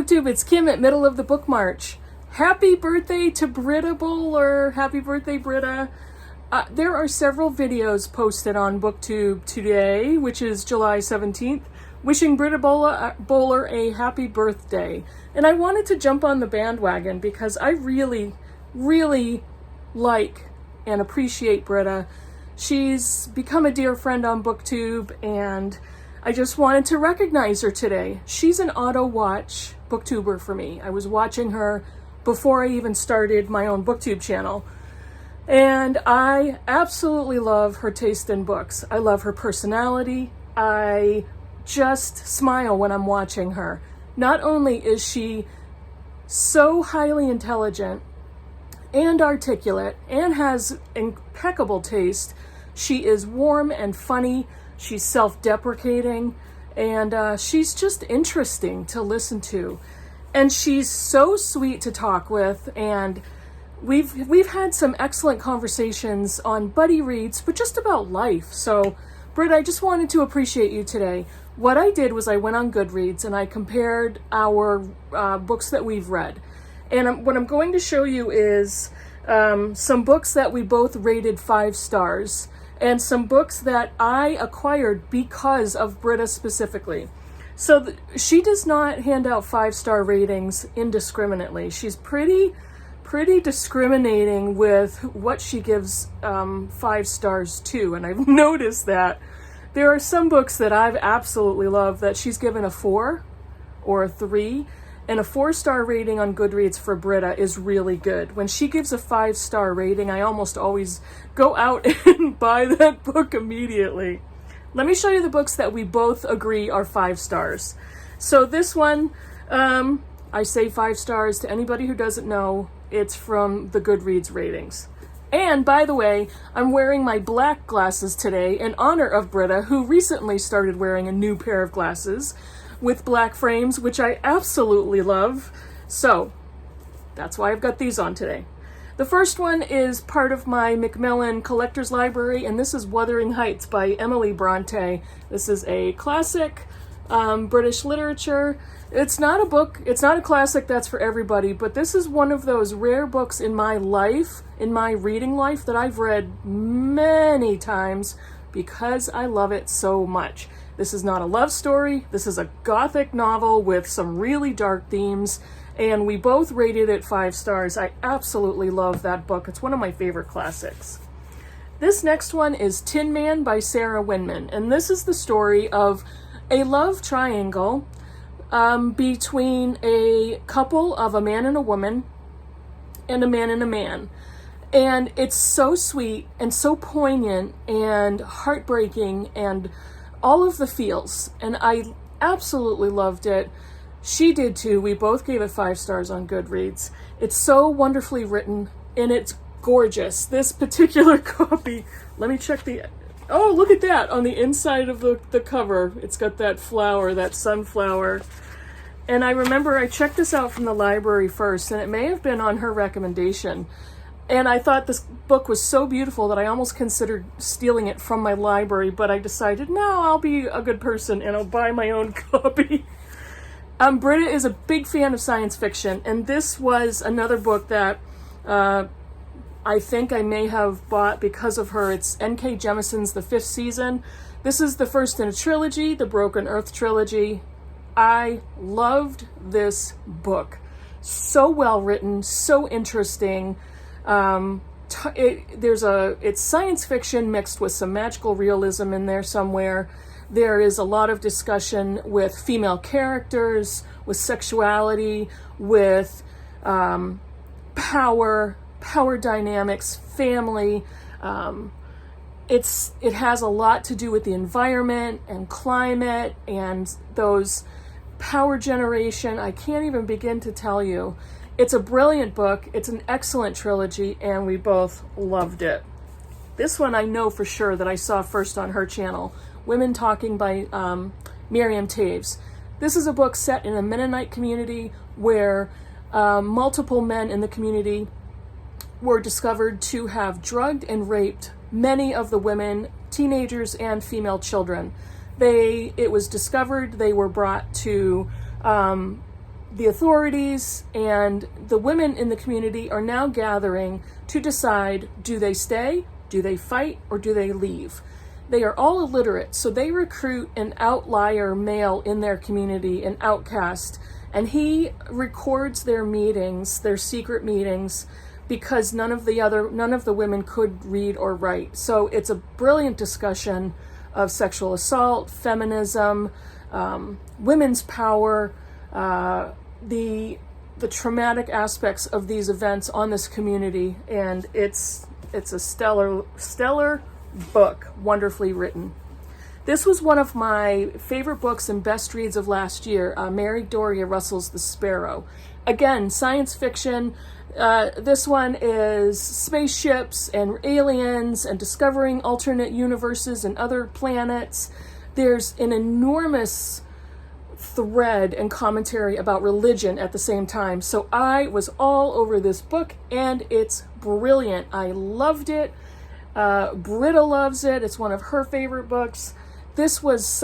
BooktUbe, it's Kim at Middle of the Book March. Happy birthday to Britta Bohler. Happy birthday, Britta. There are several videos posted on BooktUbe today, which is July 17th, wishing Britta Bohler a happy birthday. And I wanted to jump on the bandwagon because I really, really like and appreciate Britta. She's become a dear friend on BooktUbe, and I just wanted to recognize her today. She's an auto-watch booktuber for me. I was watching her before I even started my own BooktUbe channel. And I absolutely love her taste in books. I love her personality. I just smile when I'm watching her. Not only is she so highly intelligent and articulate and has impeccable taste, she is warm and funny. She's self-deprecating, and she's just interesting to listen to. And she's so sweet to talk with, and we've had some excellent conversations on buddy reads, but just about life. So, Britt, I just wanted to appreciate you today. What I did was I went on Goodreads and I compared our books that we've read. And what I'm going to show you is some books that we both rated 5 stars. And some books that I acquired because of Britta specifically. So she does not hand out 5-star ratings indiscriminately. She's pretty discriminating with what she gives 5 stars to. And I've noticed that there are some books that I've absolutely loved that she's given a 4 or a 3. And a 4-star rating on Goodreads for Britta is really good. When she gives a 5-star rating, I almost always go out and buy that book immediately. Let me show you the books that we both agree are 5 stars. So this one, I say 5 stars to anybody who doesn't know. It's from the Goodreads ratings. And by the way, I'm wearing my black glasses today in honor of Britta, who recently started wearing a new pair of glasses with black frames, which I absolutely love. So that's why I've got these on today. The first one is part of my Macmillan Collector's Library, and this is Wuthering Heights by Emily Bronte. This is a classic British literature. It's not a book, it's not a classic that's for everybody, but this is one of those rare books in my life, in my reading life, that I've read many times because I love it so much. This is not a love story. This is a gothic novel with some really dark themes, and we both rated it 5 stars. I absolutely love that book. It's one of my favorite classics. This next one is Tin Man by Sarah Winman, and this is the story of a love triangle between a couple of a man and a woman and a man and a man. And it's so sweet and so poignant and heartbreaking and all of the feels, and I absolutely loved it. She did too. We both gave it 5 stars on Goodreads. It's so wonderfully written, and it's gorgeous. This particular copy, let me check the, oh, look at that, on the inside of the cover. It's got that flower, that sunflower. And I remember I checked this out from the library first, and it may have been on her recommendation. And I thought this book was so beautiful that I almost considered stealing it from my library, but I decided, no, I'll be a good person and I'll buy my own copy. Britta is a big fan of science fiction, and this was another book that I think I may have bought because of her. It's N.K. Jemisin's The 5th Season. This is the first in a trilogy, the Broken Earth trilogy. I loved this book. So well written, so interesting. It's science fiction mixed with some magical realism in there somewhere. There is a lot of discussion with female characters, with sexuality, with power dynamics, family. It has a lot to do with the environment and climate and those power generation. I can't even begin to tell you. It's a brilliant book, it's an excellent trilogy, and we both loved it. This one I know for sure that I saw first on her channel, Women Talking by Miriam Taves. This is a book set in a Mennonite community where multiple men in the community were discovered to have drugged and raped many of the women, teenagers, and female children. It was discovered, they were brought to the authorities and the women in the community are now gathering to decide, do they stay, do they fight, or do they leave? They are all illiterate, so they recruit an outlier male in their community, an outcast, and he records their meetings, their secret meetings, because none of the women could read or write. So it's a brilliant discussion of sexual assault, feminism, women's power, the traumatic aspects of these events on this community, and it's a stellar book, wonderfully written. This was one of my favorite books and best reads of last year, Mary Doria Russell's The Sparrow. Again, science fiction. This one is spaceships and aliens and discovering alternate universes and other planets. There's an enormous thread and commentary about religion at the same time. So I was all over this book, and it's brilliant. I loved it. Britta loves it. It's one of her favorite books. This was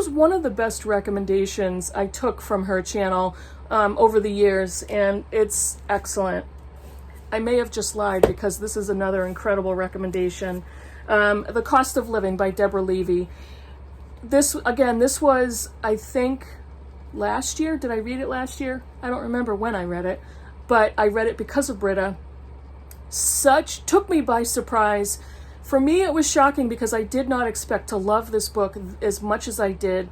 one of the best recommendations I took from her channel over the years, and it's excellent. I may have just lied, because this is another incredible recommendation. The Cost of Living by Deborah Levy. This was, I think, last year. Did I read it last year? I don't remember when I read it, but I read it because of Britta. Took me by surprise. For me, it was shocking because I did not expect to love this book as much as I did.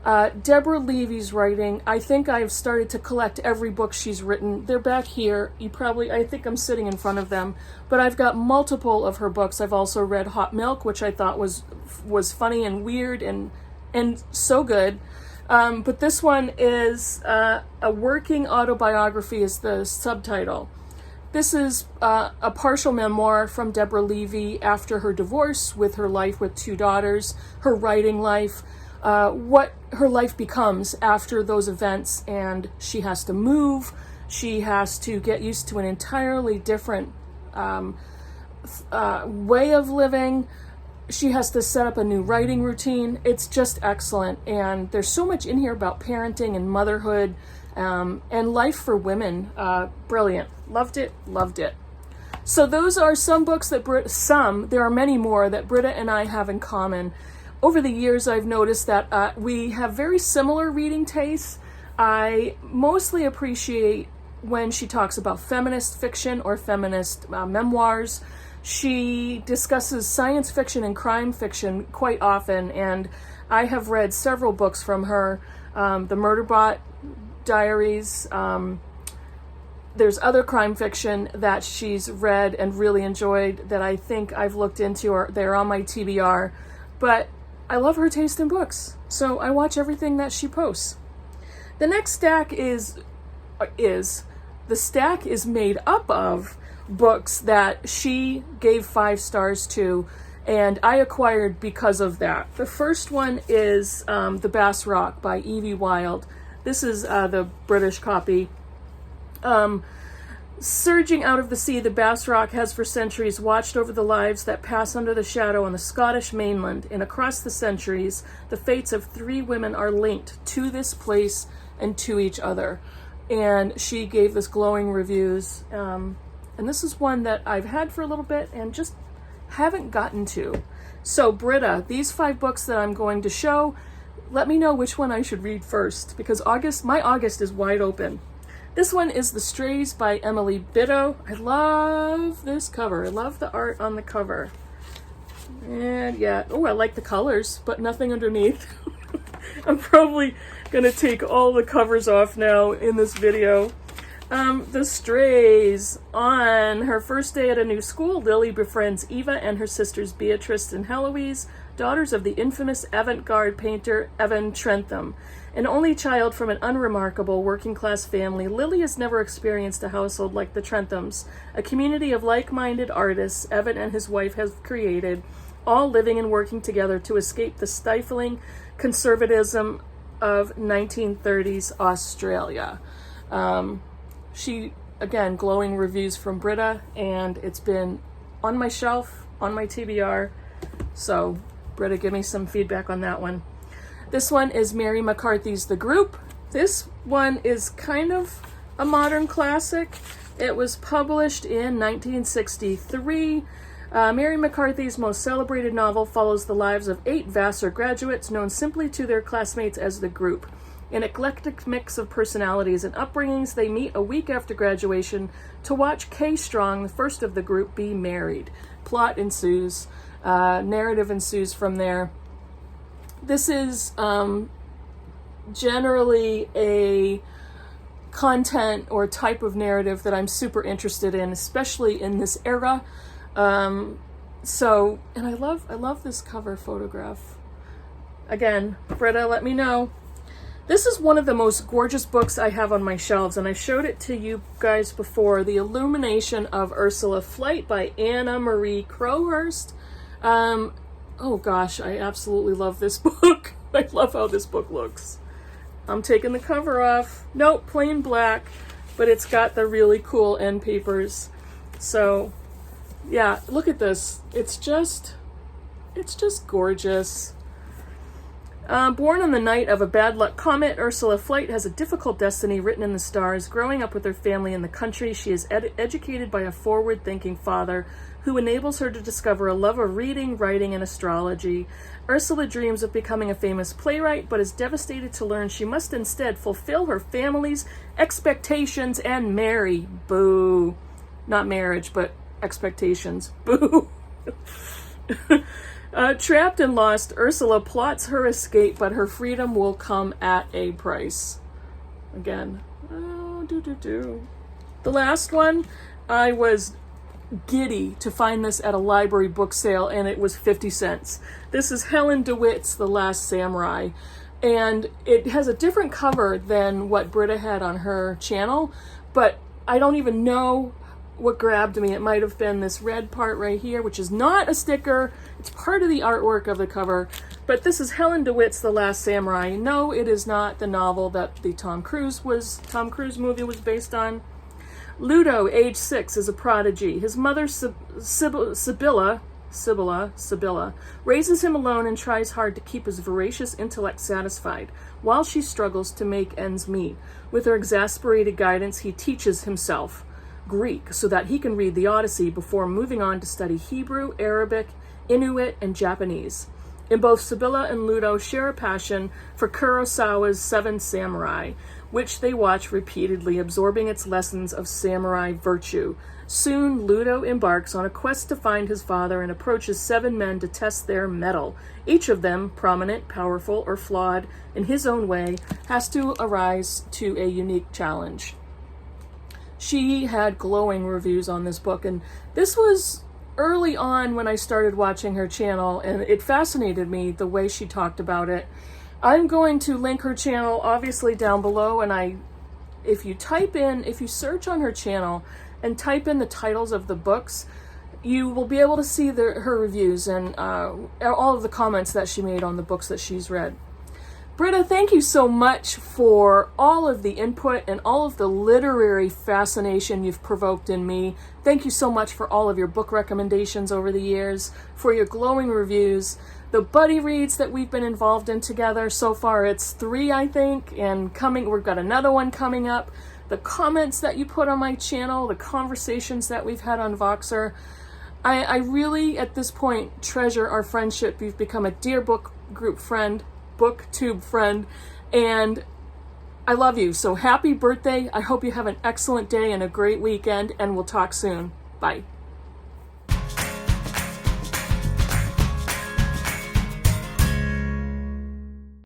Deborah Levy's writing, I think I've started to collect every book she's written. They're back here. I think I'm sitting in front of them, but I've got multiple of her books. I've also read Hot Milk, which I thought was funny and weird and so good. But this one is a working autobiography is the subtitle. This is a partial memoir from Deborah Levy after her divorce, with her life with 2 daughters, her writing life, what her life becomes after those events, and she has to move. She has to get used to an entirely different way of living. She has to set up a new writing routine. It's just excellent, and there's so much in here about parenting and motherhood and life for women. Brilliant. Loved it. So those are some books that there are many more that Britta and I have in common. Over the years, I've noticed that we have very similar reading tastes. I mostly appreciate when she talks about feminist fiction or feminist memoirs. She discusses science fiction and crime fiction quite often, and I have read several books from her. The Murderbot Diaries. There's other crime fiction that she's read and really enjoyed that I think I've looked into, or they're on my TBR. But I love her taste in books, so I watch everything that she posts. The next stack is made up of books that she gave 5 stars to, and I acquired because of that. The first one is The Bass Rock by Evie Wilde. This is the British copy. Surging out of the sea, the Bass Rock has for centuries watched over the lives that pass under the shadow on the Scottish mainland, and across the centuries, the fates of 3 women are linked to this place and to each other. And she gave this glowing reviews. And this is one that I've had for a little bit and just haven't gotten to. So Britta, these 5 books that I'm going to show, let me know which one I should read first, because my August is wide open. This one is The Strays by Emily Bitto. I love this cover. I love the art on the cover. And yeah, I like the colors, but nothing underneath. I'm probably gonna take all the covers off now in this video. The Strays. On her first day at a new school, Lily befriends Eva and her sisters Beatrice and Heloise, daughters of the infamous avant-garde painter Evan Trentham. An only child from an unremarkable working-class family, Lily has never experienced a household like the Trenthams, a community of like-minded artists Evan and his wife have created, all living and working together to escape the stifling conservatism of 1930s Australia. Again, glowing reviews from Britta, and it's been on my shelf, on my TBR, so Britta, give me some feedback on that one. This one is Mary McCarthy's The Group. This one is kind of a modern classic. It was published in 1963. Mary McCarthy's most celebrated novel follows the lives of 8 Vassar graduates known simply to their classmates as the Group. An eclectic mix of personalities and upbringings, they meet a week after graduation to watch Kay Strong, the first of the group, be married. Plot ensues. Narrative ensues from there. This is generally a content or type of narrative that I'm super interested in, especially in this era. And I love this cover photograph. Again, Britta, let me know. This is one of the most gorgeous books I have on my shelves, and I showed it to you guys before, The Illumination of Ursula Flight by Anna Marie Crowhurst. Oh gosh, I absolutely love this book. I love how this book looks. I'm taking the cover off. Nope, plain black, but it's got the really cool end papers. So, yeah, look at this. It's just gorgeous. Born on the night of a bad luck comet, Ursula Flight has a difficult destiny written in the stars. Growing up with her family in the country, she is educated by a forward-thinking father who enables her to discover a love of reading, writing, and astrology. Ursula dreams of becoming a famous playwright, but is devastated to learn she must instead fulfill her family's expectations and marry. Boo. Not marriage, but expectations. Boo. Trapped and lost, Ursula plots her escape, but her freedom will come at a price. Again, The last one, I was giddy to find this at a library book sale, and it was 50 cents. This is Helen DeWitt's The Last Samurai, and it has a different cover than what Britta had on her channel, but I don't even know what grabbed me. It might have been this red part right here, which is not a sticker. It's part of the artwork of the cover. But this is Helen DeWitt's The Last Samurai. No, it is not the novel that the Tom Cruise movie was based on. Ludo, age 6, is a prodigy. His mother, Sibylla, raises him alone and tries hard to keep his voracious intellect satisfied, while she struggles to make ends meet. With her exasperated guidance, he teaches himself Greek so that he can read the Odyssey before moving on to study Hebrew, Arabic, Inuit, and Japanese. In both Sibylla and Ludo share a passion for Kurosawa's Seven Samurai, which they watch repeatedly, absorbing its lessons of samurai virtue. Soon, Ludo embarks on a quest to find his father and approaches 7 men to test their mettle. Each of them, prominent, powerful, or flawed in his own way, has to arise to a unique challenge. She had glowing reviews on this book, and this was early on when I started watching her channel, and it fascinated me the way she talked about it. I'm going to link her channel obviously down below, and if you search on her channel and type in the titles of the books, you will be able to see her reviews and all of the comments that she made on the books that she's read. Britta, thank you so much for all of the input and all of the literary fascination you've provoked in me. Thank you so much for all of your book recommendations over the years, for your glowing reviews, the buddy reads that we've been involved in together. So far it's 3, I think, and we've got another one coming up. The comments that you put on my channel, the conversations that we've had on Voxer. I really, at this point, treasure our friendship. You've become a dear booktube friend, and I love you. So happy birthday. I hope you have an excellent day and a great weekend, and we'll talk soon. Bye.